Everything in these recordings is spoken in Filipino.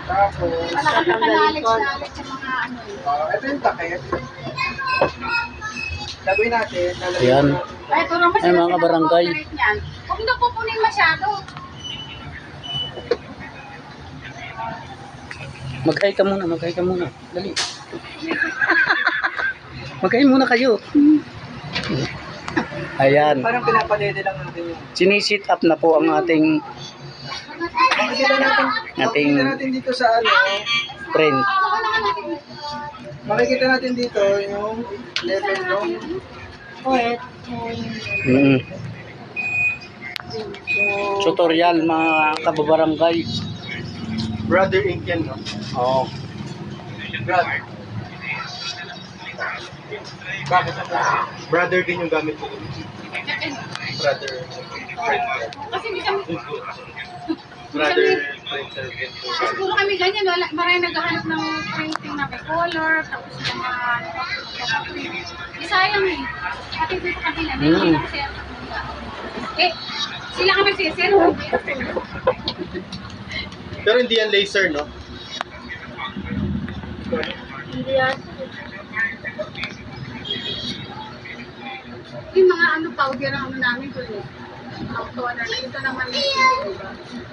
Tapos, Malakas na panalit sa mga ano. ito yung takip. Gagawin natin. Ayan. Ay, turo mo Ay, mga barangay. Huwag na pupunin masyado. Mag-hi ka muna, mag-hi ka muna. Dali. Mag-hi muna kayo. Ayan. Parang pinapalede lang natin yun. Sinisit up na po ang ating Makikita natin dito sa ano, friend. makikita natin dito yung level ng Wait. Tutorial mga kababarangay. Brother Ink yan, no? Oo. Brother. Bakit? Brother din yung gamit ko. Brother. Kasi hindi kami, Brother printer. siguro kami ganyan, wala, maraming naghahanap ng printing na may color, tapos yung mga, isayang eh. Pati dito kanila, may mga sir. Eh, sila ka nagsisir, Pero hindi yan laser, no? hindi yan. Yung mga ano, powder ang ano namin ko eh. Toner na ito naman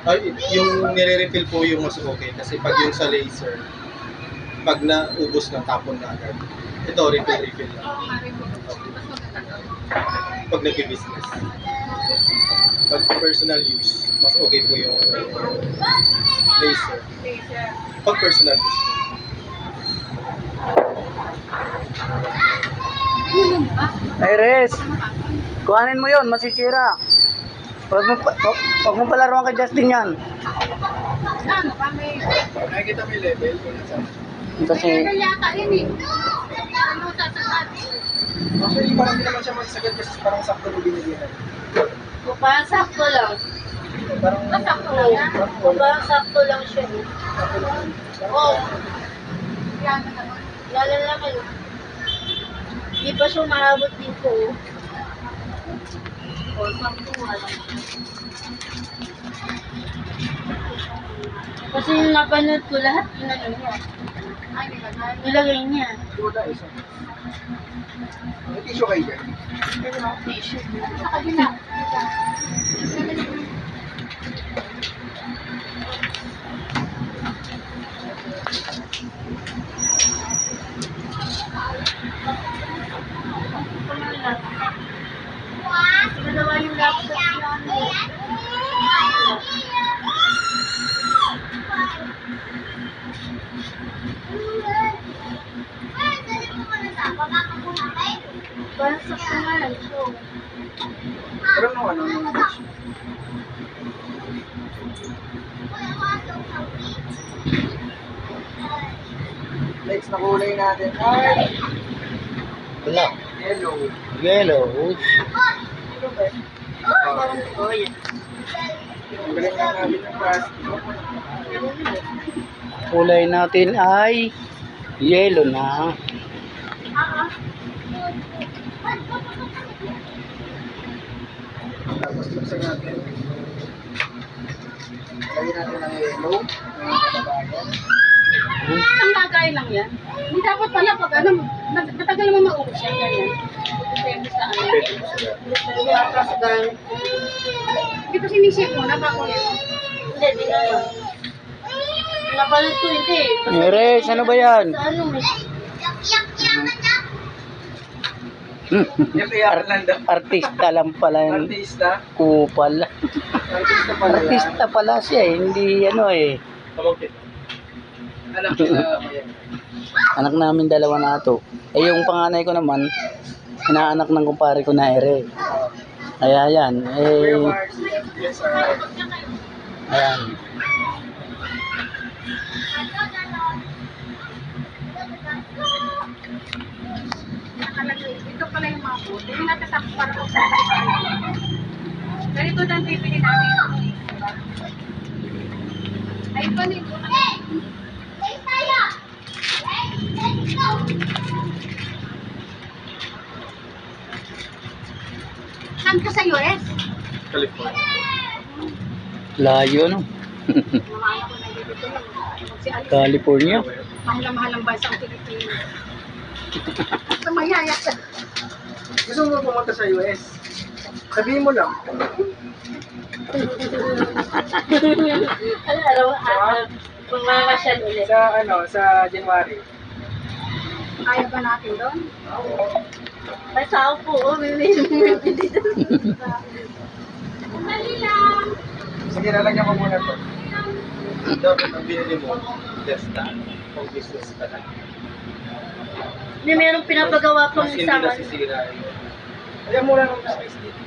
Ay, yung nire-refill po yung mas okay. Kasi pag yung sa laser, pag naubos na, tapon na agad. Ito, refill lang. Oo nga rin po. Mas maganda. Pag nag-business. Pag personal use, mas okay po yung laser. Laser. Pag personal use. Yun ba? Iris, kuhanin mo yon, masisira. Huwag mo palaruan kay Justin yan. Ano kami? Nakikita mo yung level kung nasaan. Kasi, Level yata yun eh. Ano sasagat? Actually, parang hindi naman siya magsagad kasi parang sakto mo binigyan. Parang sakto lang. Parang Masakto lang yan. Parang sakto lang siya. Oo. Yan na naman. Lalo naman. Hindi pa siya maabot dito. O, sakto nga lang. Kasi yung napanood ko lahat, inano niya. Ay, nilagay. Nilagay niya. wala isa. May tissue kayo dyan. Pero ang tissue. Sa kabila. Dalawa yung laptop niya. Parang sakto nga lang siya. Pero no, ano, no, next na kulay natin ay wala. yellow. Yellow. Oh, yan. Galing na namin ng plastic. Kulay natin ay yellow na. Tapos buksan natin. Lagyan natin ng yellow. Isang lagay lang yan. Hindi dapat pala pag ano, matagal mo maubos yan. Ganyan. Depende sa ano. Hindi ko sinisip mo na bago yan. Hindi, di na lang. Napanood ko hindi. Iris, ano ba yan? Sa ano eh. Yung iyakan lang daw. Artista lang pala yung Artista. kupal. Artista pala yan. Artista pala siya eh, hindi ano eh. Kamagkit. Anak nila Mayan. Anak namin dalawa na ito. Eh yung panganay ko naman, inaanak ng kumpare ko na ere. Kaya yan, Kuya eh, Mars, yes sir. ayan. Nakalagay. Ito pala yung mga food. Hindi natin tapos para kung ganito lang bibili namin. Ay, pa rin. Saan ka sa US? California. Layo no. Mga ko na dito lang. Magsialis. California. Mahal na mahal ang bansa ang Pilipinas. Sa mayaya sa... Gusto mo pumunta sa US? Sabihin mo lang. Araw-araw. Mamamasyal ulit. Sa January. Kaya ba natin doon? Basta ako po, bibili dito. Dali lang. Sige, lalagyan ko muna to. Dapat ang binili mo, desktop, pang business ka na. Hindi, mayroong pinapagawa pang Mas hindi isang nasisira yun. Kaya mura ng business dito.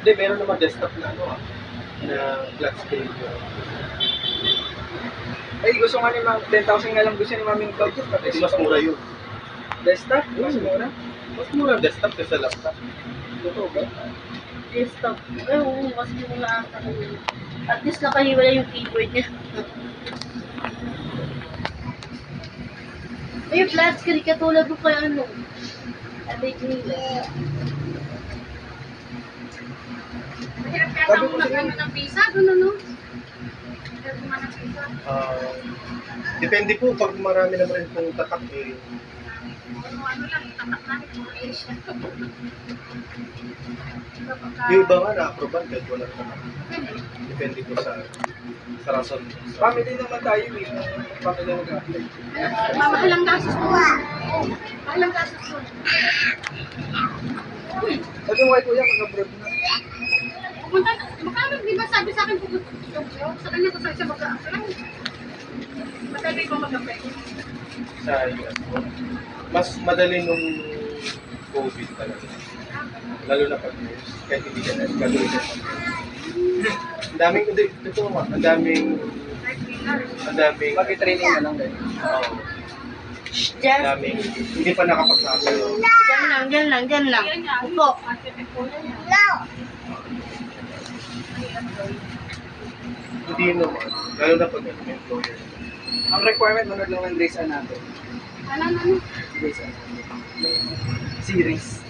Hindi, meron naman desktop na na flat screen yun. Ay, gusto nga ni Ma'am, 10,000 nga lang gusto ni Ma'am yung cloud yun. Kasi mas mura yun. Desktop? Mas mura? Mas mura ang desktop kaysa laptop. Totoo ba? desktop. Ay, oo, mas muna ata. At least nakahiwala yung keyboard niya. Ay, yung flat screen, katulad mo kaya ano. Abay, nila. Mahirap kaya ako mag-ano ng visa doon, ano? Mahirap naman ng visa. Depende po pag marami naman pong tatak eh. Ano lang, tatak namin kung Asia. Yung iba nga na-approval kahit wala tatak. Depende po sa rason. Family naman tayo eh. Family naman tayo. Mahal ang gasos ko. Mahal ang gasos ko. Sabi mo kay Kuya, mag-abroad na. Pupunta, magkano, di ba sabi sa akin pupunta sa kanya kung saan siya mag-a-apply? Madali ko mag-apply. Sa US po. Mas madali nung COVID talaga. Lalo na pag news. Kahit hindi ka na gagawin na. Ang daming, ito nga, ang daming, Mag-training na lang ganyan. Just, ang daming, hindi pa nakapagsabi. dyan lang. Upo. Hindi naman, lalo na pag employer. Ang requirement, manood lang ng Grey's Anatomy. Ano? Grey's Anatomy. Series.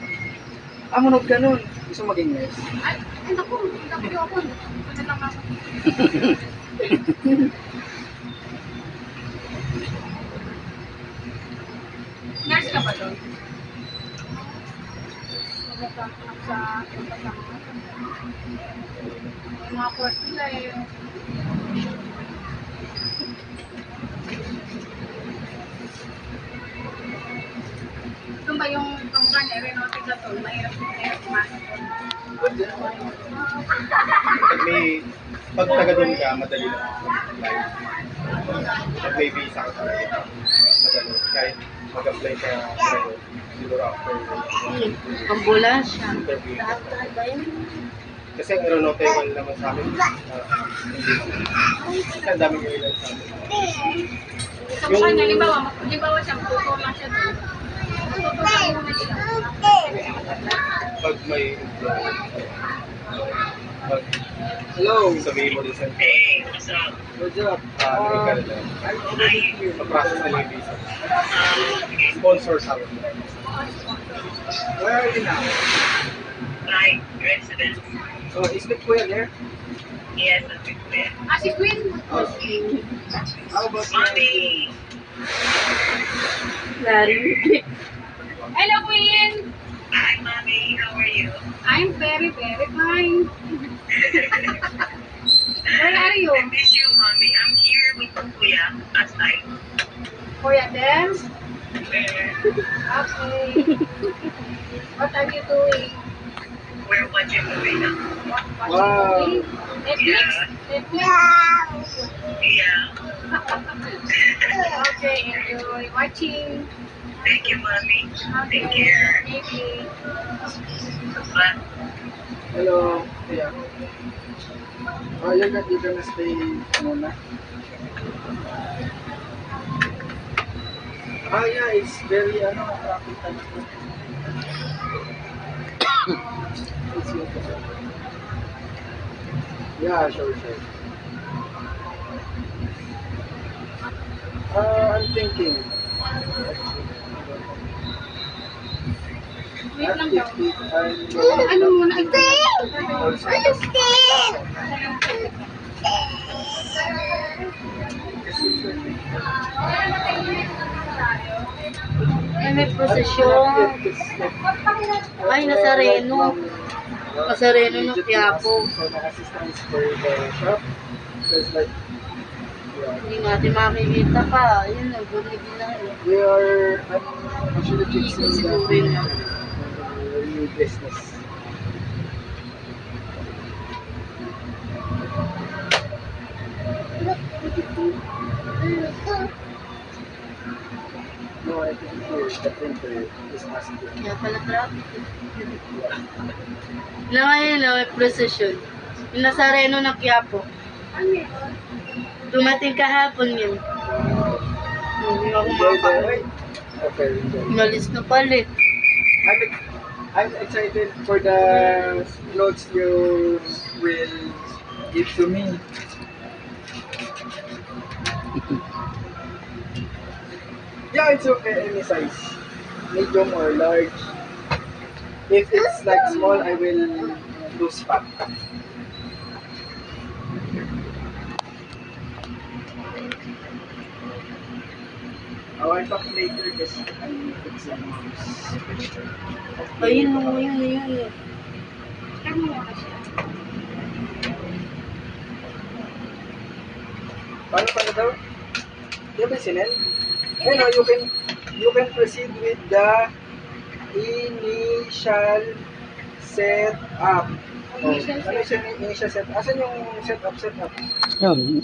Manood ka nun. Gusto maging nurse. Ay, naku, hindi ako. Ano lang ako. Nurse ka ba doon? Magkakamp sa mga course nila eh. Doon ba yung kamukha ni aeronautica doon? Mahirap pumasok doon. Pag taga doon ka, madali lang. Pag may visa ka talaga, madali. Kahit mag-apply ka ngayon, siguro after Ambulansya. interview. Lahat ba yun? Kasi ang aeronautical naman sa amin, kasi ang dami nila sa amin. Kamukha niya, halimbawa siya, tuturo lang siya doon. Tuturo lang muna siya. Pag may employer, pag Hello. sabihin mo din sa What's up? medical na, sa-process nila yung visa. Sponsor sa amin. Where are you now? My residence. So, is it Kuya there? Yes, that's it. Ah, si Queen. How about Mommy. Narinig. Hello, Queen. Hi, Mommy. How are you? I'm very, very fine. Where are you? I miss you, Mommy. I'm here with Kuya outside. Kuya Dem? Where Okay. What are you doing? we're watching movie now. Watching Wow. movie? Netflix? Netflix? Yeah. Okay, enjoy watching. Thank you, Mommy. Okay. Take care. Thank you. Bye. Hello. Kuya. You're gonna stay muna? Yeah, it's very, traffic talaga. It's okay. Yeah, sure. I'm thinking. Wait lang daw. I'm Ano muna? also may prosesyon. Ay, Nazareno. Nazareno ng Quiapo. So, naka-assistance for the shop. So, it's like, yeah. Hindi natin makikita pa. Yun, nagbuligin na yun. We are, actually fixing Siguro the yun. new business. No, I think here, the printer is asking. Kaya pala traffic. Na ngayon na may prosesyon. Yung Nazareno ng Quiapo. Ano yun? Dumating kahapon yun. Hindi ako Enjoy the makakain. ride. Okay, enjoy. Nalis na pala eh. I'm excited for the clothes you will give to me. Yeah, it's okay, any size. Medium or large. If it's like small, I will lose fat. I'll talk later because I put some picture. Ayun o, yun. Kaya mo muna siya. Paano daw? Di ba sinend? Eh no, you can proceed with the initial setup. Oh, Initial ano yung initial setup? Asan yung setup? Yun,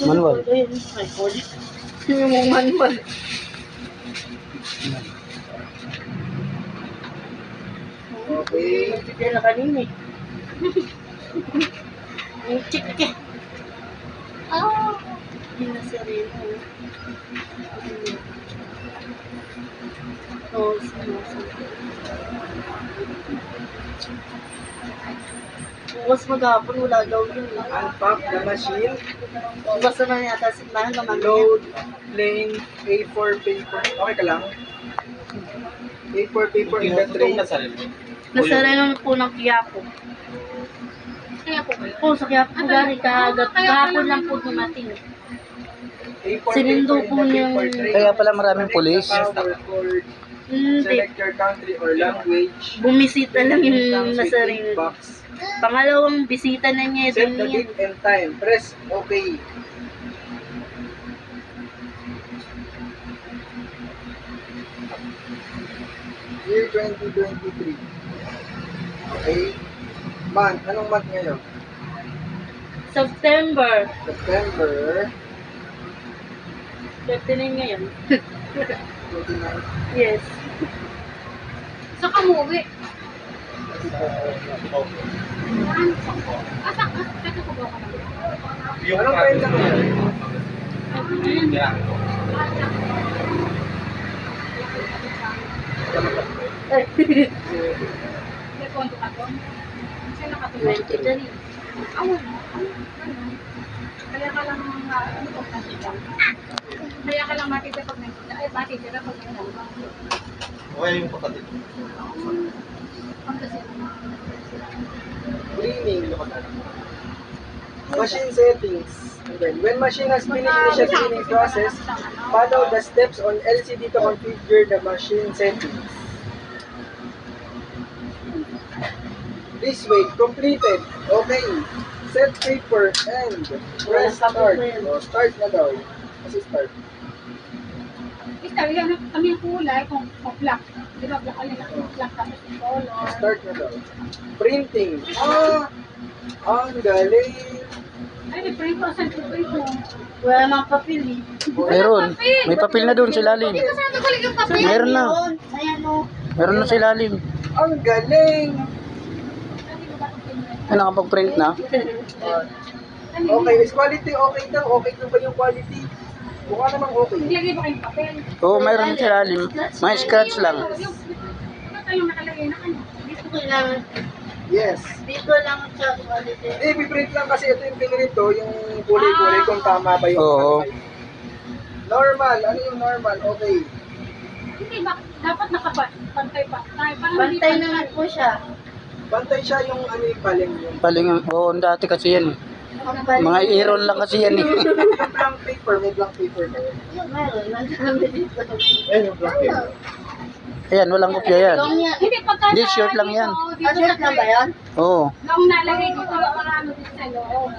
manual. Ayun, ay, polis. Yung manual. Okay. Hindi na kanina eh. Yung chick eh. Oh! Yung Nazareno. Oo, bukas maghapon, wala daw yun. Unpack the machine. Basta na yata signahan na mamaya. Load plain A4 paper. Okay ka lang? A4 paper in the tray. Nazareno po ng Quiapo. Kaya po kayo. Po, sa Quiapo po gari, kahapon lang po dumating. A4 Sinindo paper po in the yung- paper tray. Kaya pala maraming pulis. Hindi. Select your country or language. Bumisita lang yung Comes with Nazareno. box. Pangalawang bisita na niya Set din the yan. date and time. Press OK. Year 2023. Okay. Month. Anong month ngayon? September. September 39 ngayon. 29. Yes. Sa kamuwi. Kaya ko ba ka naman? Yung Anong time na ngayon? May kondo ka doon? Kasi nakatulog. 23. Awal. Kaya ka lang ano pag nakita. Kaya ka lang matitira pag nakita. Ay, matitira pag nakita. Okay yung kapatid. Cleaning. Machine settings. And then, when machine has finished initial cleaning process, follow the steps on LCD to configure the machine settings. This way, completed. Okay. Set paper and press start. O, start na daw. Kasi start. Start yan kami ang kulay kung black. Di ba black alin ang black tapos yung color. Start na daw. Printing. Ang galing. Ay, di-print ko. Saan print mo? Wala mang papel eh. Meron. May papel na doon sa ilalim. Hindi ko saan nagaling yung papel. Meron na. Ayan o. Meron na sa ilalim. Ang galing. Ay, nakapag-print na. Okay, is quality okay daw? Okay na ba yung quality? Mukha namang okay. Naglagay ba kayong papel? Oo, mayroon sa ilalim. May scratch lang. Ano tayong nakalagay na ano? Dito kailangan. Yes. Dito lang siya quality. Eh, piprint lang kasi ito yung pinrito, yung kulay-kulay kung tama ba yung Oo. nakalagay. Normal. Ano yung normal? Okay. Hindi ba? Dapat nakapantay pa. Bantay naman po siya. Bantay siya yung ano yung paling yung Paling, oo, dati kasi yan. Mga iron lang kasi yan eh. Blank paper, may blank paper na yun. Meron, nandami dito. Ayun yung blank paper. Ayan, walang kopya yan. Long yan. Hindi, pagka Hindi, sa short lang dito, yan. dito Short sa lang ba yan? Oo. Long nalagay dito, marami dito sa loob.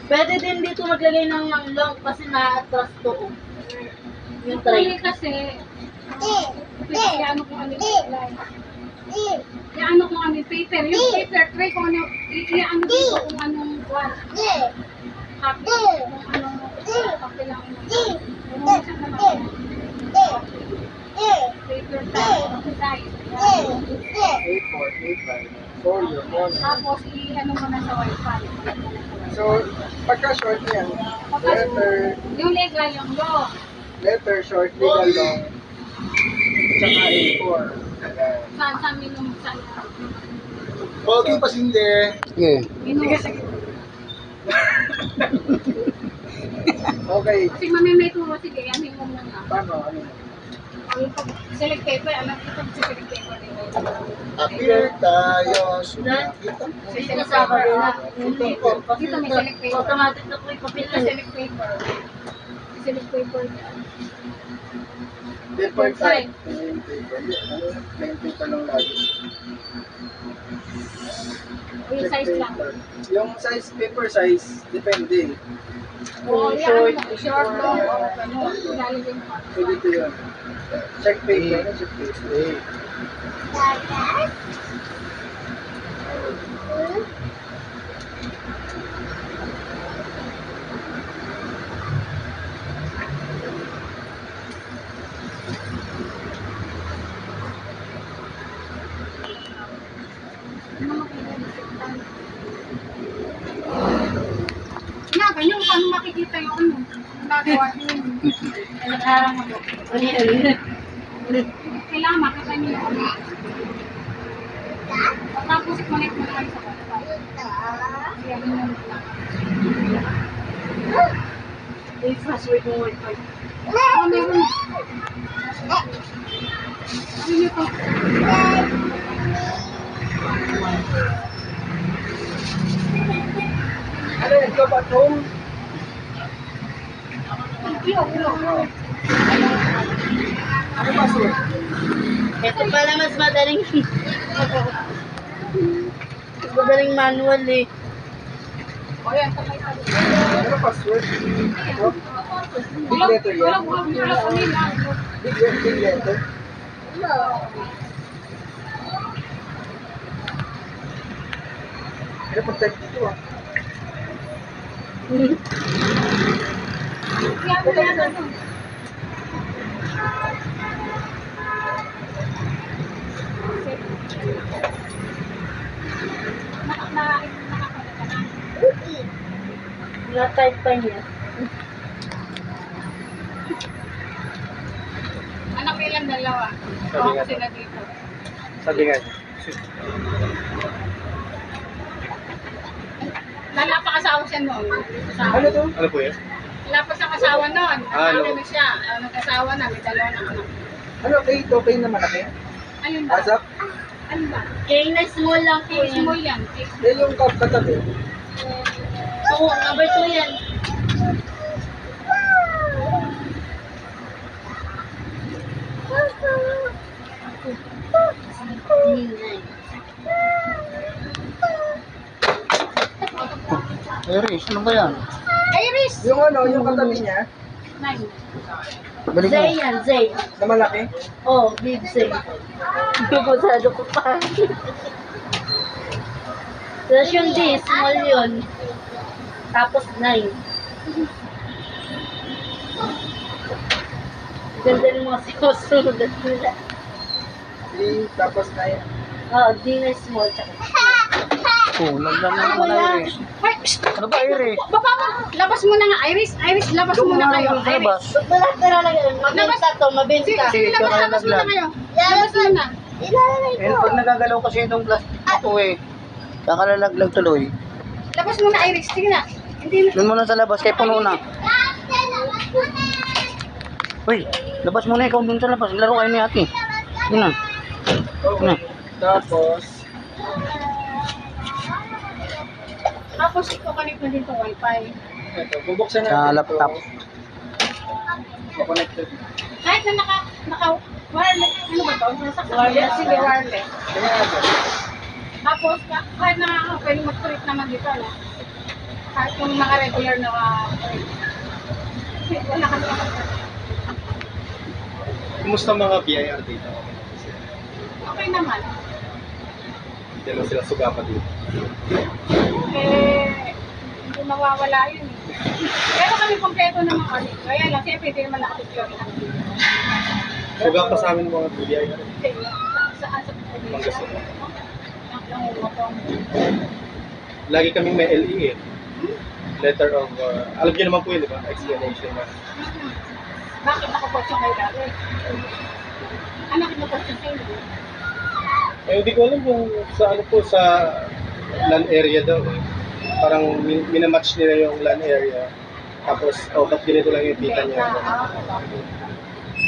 Pwede din dito maglagay ng long kasi na-atras to. Yung Tuloy tray. kasi, ano kung ano yung ano kung ano yung paper. Yung paper tray kung ano, ano dito kung anong one. Copy, kung anong copy lang. Kung ano siya naman. Paper tray, A4, A5. Folio, folio. tapos i-ano mo na sa wifi. So, pagka short yan, letter, Yung legal yung law. letter, short, legal long, tsaka A4. Ayan. Saan sa minum sa Okay, pasinde. Sige. minum. Okay, Kasi mamimay turo, sige, yan mo muna. paano? Ano? Ang select paper, alam ito sa select paper. Appear tayo, sumakita. Sinasama rin na. Hindi po. Kasi Dito may select paper. automatic na po yung papel Ito na select paper. Select paper. Paper type. Plain paper. Ano? Plain paper lang lagi. Yung size lang. Yung size, paper size, depende. O, yan, short long, o ano, ilalagay mo. So, dito yun. Check paper. Ano check paper? Nga, ganyan, paano makikita yung ano, nagawa niyo. nag-arang mo. Kailangan makita niyo yung ano. Tapos i-connect mo na kayo sa wifi. Yan yung Yung password mo wifi. ano meron. Ano yun ito? Ano yun? Go back home? Ano password? Ito pala mas madaling mas madaling manual eh. O yan, sabay sabi. Ano password? Ito? Big letter yan? Walang kanila. Big letter? Ano pag type dito ah? Kaya mo yan, ano. Nakakalit ka na. Na-type pa niya. Anak ilang dalawa. Sabi nga Sila dito. Sabi nga. Wala pa kasawa siya noon. Asawa. Ano to? Ano po yan? Wala pa siyang asawa noon. Ah, Asawa no. na siya. Nag-asawa na. May dalawa na anak. Ano okay? Ito okay na malaki? Ayun ba? Asap? Ano ba? Kaya na small lang po Case yan. mo yan. Yan yung katabi. Oo, number 2 yan. Iris, ano ba yan? Iris! Yung ano, yung katabi niya, 9. Balik mo. Zay yan, Zay. na malaki. Oh, big Zay. Pupusado ko pa. Tapos yung D, small yun. Tapos 9. Ganda ng mga sinusunod nila. 3, tapos 9. Oh, D na small. Tsaka Oh, lagyan mo naman Iris. Ay, shh! Ano ba Iris? Baba mo! Labas mo na nga, Iris. Iris, labas muna kayo. Sa labas. Iris. wala talaga. Mabenta to, mabenta. Sige, Sige, labas, kaya labas muna naglag. kayo. Labas muna. Ilalagay Eh, pag nagagalaw kasi itong plastic na to eh. Nakalalaglag tuloy. Labas muna, Iris. Sige na. Hindi na. Doon muna sa labas, kay puno na. Uy, labas muna ikaw doon sa labas. Laro kayo ni ate. Yun na. Okay. Tapos, Tapos i-connect mo din itong wifi. Ito, bubuksan natin. Sa laptop. Connected. Kahit na wireless, ano ba ito? Wireless, sige, wireless. Tingnan natin. Tapos, kahit na pwede mag-trip naman dito, no? Kahit yung mga regular na wala ka naman. Kumusta mga BIR dito? Okay naman. Hindi naman sila sugapan dito. Hindi mawawala yun eh. Pero kami kompleto ng mga alit. Kaya lang, siyempre, hindi naman nakapicture lang. Suga pa sa amin mga BIR. Saan sa Pangasinan. Pangasinan. Lagi kaming may LE eh. Letter of, alam niyo naman po yun, di ba? Explanation na. Bakit nakapost yung kayo dati? Anak mo post yung kayo. Eh, hindi ko alam kung sa ano po, sa LAN area daw eh. Parang minamatch nila yung LAN area. Tapos, ba't ganito lang yung kita niya.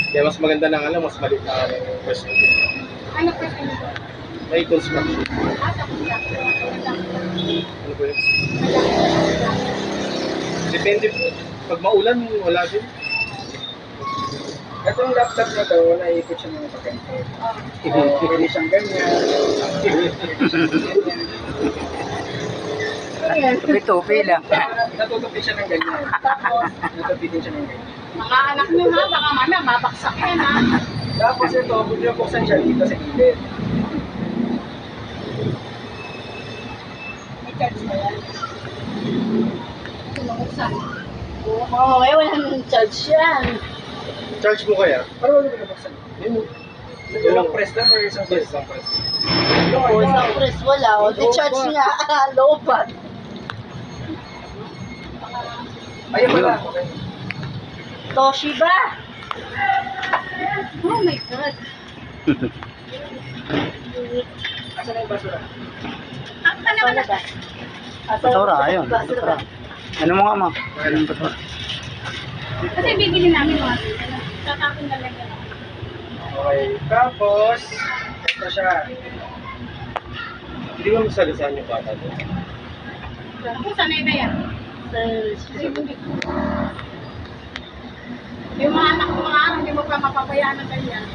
Kaya mas maganda na nga lang, mas maliit na yung question. Ano question nito? May construction. Sa kuya. Ano po yun? Depende po. Pag maulan, wala din. Itong laptop na to, naiikot siya mga pakente. Pwede siyang ganyan. Pwede siyang ganyan. Tupi-tupi lang. Natutupi siya ng ganyan. Tapos, Natutupi din siya ng ganyan. Mga anak nyo ha, baka mamaya mabaksak yan ha. Tapos ito, buksan siya dito sa gilid. May charge ba yan? Sinubuksan. mamaya wala nang charge yan. Charge mo kaya? Pero wala ko nabuksan. Yun. Ilang press lang or isang press? Isang press. O, sa press wala. O, di charge nga. Looban. Ayun wala. Okay. Toshiba. Oh my God. Asan na yung basura? Ang naman na. Basura, ayun. Basura. Ano mo nga, ma? Anong basura? Kasi bibili namin mga sila. Tatapin na lang yan. Okay. Tapos, ito siya. Hindi mo masalisahan yung bata doon. Ako, sanay na yan. Kasi hindi. Yung mga anak mo mga araw, hindi mo pa mapabayaan ng ganyan.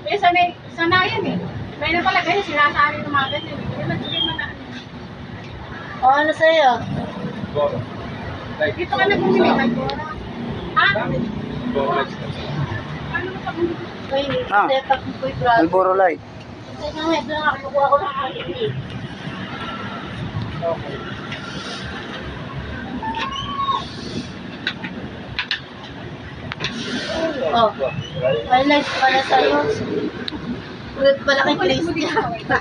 Eh, sanayan eh. Kaya na pala ganyan, sinasari ng mga ganyan. Kaya nagsabi mo na. O, ano sa'yo? Goro. Like, Dito ka na bumili. Ha? Goro like. Ano mo pa bumili? Ay, Ah. set up ko yung brother. Malboro Light. Kasi nga, ito na nakukuha ko ng akin. Okay. Oh, highlights para sa'yo. Ulit pala kay Balik mo Christian. dito.